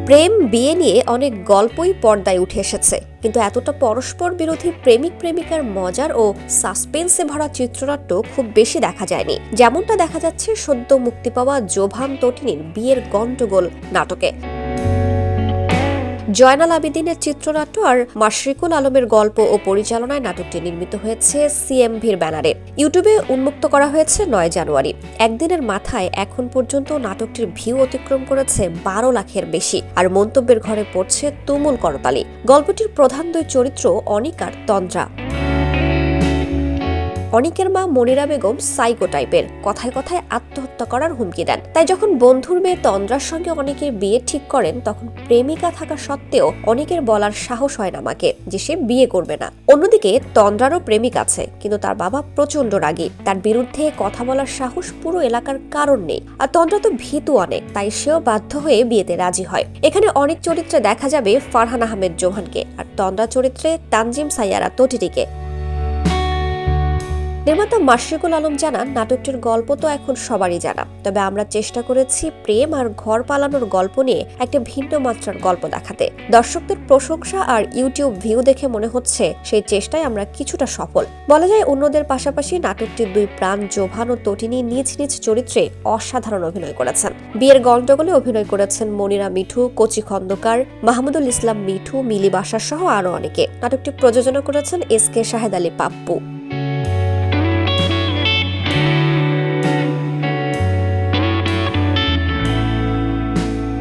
প্রেম বিয়ে নিয়ে অনেক গল্পই পর্দায় উঠে এসেছে, কিন্তু এতটা পরস্পর বিরোধী প্রেমিক প্রেমিকার মজার ও সাসপেন্সে ভরা চিত্রনাট্য খুব বেশি দেখা যায়নি, যেমনটা দেখা যাচ্ছে সদ্য মুক্তি পাওয়া জোভান তটিনীর বিয়ের গন্ডগোল নাটকে। জয়নাল আবেদিনের চিত্রনাট্য আর মাশরিকুল আলমের গল্প ও পরিচালনায় নাটকটি নির্মিত হয়েছে সিএমভির ব্যানারে। ইউটিউবে উন্মুক্ত করা হয়েছে ৯ জানুয়ারি। একদিনের মাথায় এখন পর্যন্ত নাটকটির ভিউ অতিক্রম করেছে ১২ লাখের বেশি, আর মন্তব্যের ঘরে পড়ছে তুমুল করতালি। গল্পটির প্রধান দুই চরিত্র অনিক আর তন্দ্রা। অনিকের মা মনিরা বেগম সাইকো টাইপের, কথায় কথায় আত্মহত্যা করার হুমকি দেন। তাই যখন বন্ধুর মেয়ে তন্দ্রার সঙ্গে অনিকের বিয়ে ঠিক করেন, তখন প্রেমিকা থাকা সত্ত্বেও অনিকের বলার সাহস হয় না মাকে যে সে বিয়ে করবে না। অন্যদিকে তন্দ্রারও প্রেমিক আছে, কিন্তু তার বাবা প্রচন্ড রাগী, তার বিরুদ্ধে কথা বলার সাহস পুরো এলাকার কারণ নেই। আর তন্দ্রা তো ভীতু অনেক, তাই সেও বাধ্য হয়ে বিয়েতে রাজি হয়। এখানে অনেক চরিত্রে দেখা যাবে ফারহান আহমেদ জোহানকে, আর তন্দ্রা চরিত্রে তানজিম সাইয়ারা তটিনীকে। নির্মাতা মাশরিকুল আলম জানান, নাটকটির গল্প তো এখন সবারই জানা, তবে আমরা চেষ্টা করেছি প্রেম আর ঘর পালানোর গল্প নিয়ে একটা ভিন্ন মাত্রার গল্প দেখাতে। দর্শকদের প্রশংসা আর ইউটিউব ভিউ দেখে মনে হচ্ছে সেই চেষ্টায় আমরা কিছুটা সফল। বলা যায়, অন্যদের পাশাপাশি নাটকটির দুই প্রাণ জোভান ও তটিনী নিজ নিজ চরিত্রে অসাধারণ অভিনয় করেছেন। বিয়ের গন্ডগোলে অভিনয় করেছেন মনিরা মিঠু, কচি খন্দকার, মাহমুদুল ইসলাম মিঠু, মিলি বাসার সহ আরো অনেকে। নাটকটি প্রযোজনা করেছেন এস কে শাহেদ আলী পাপ্পু।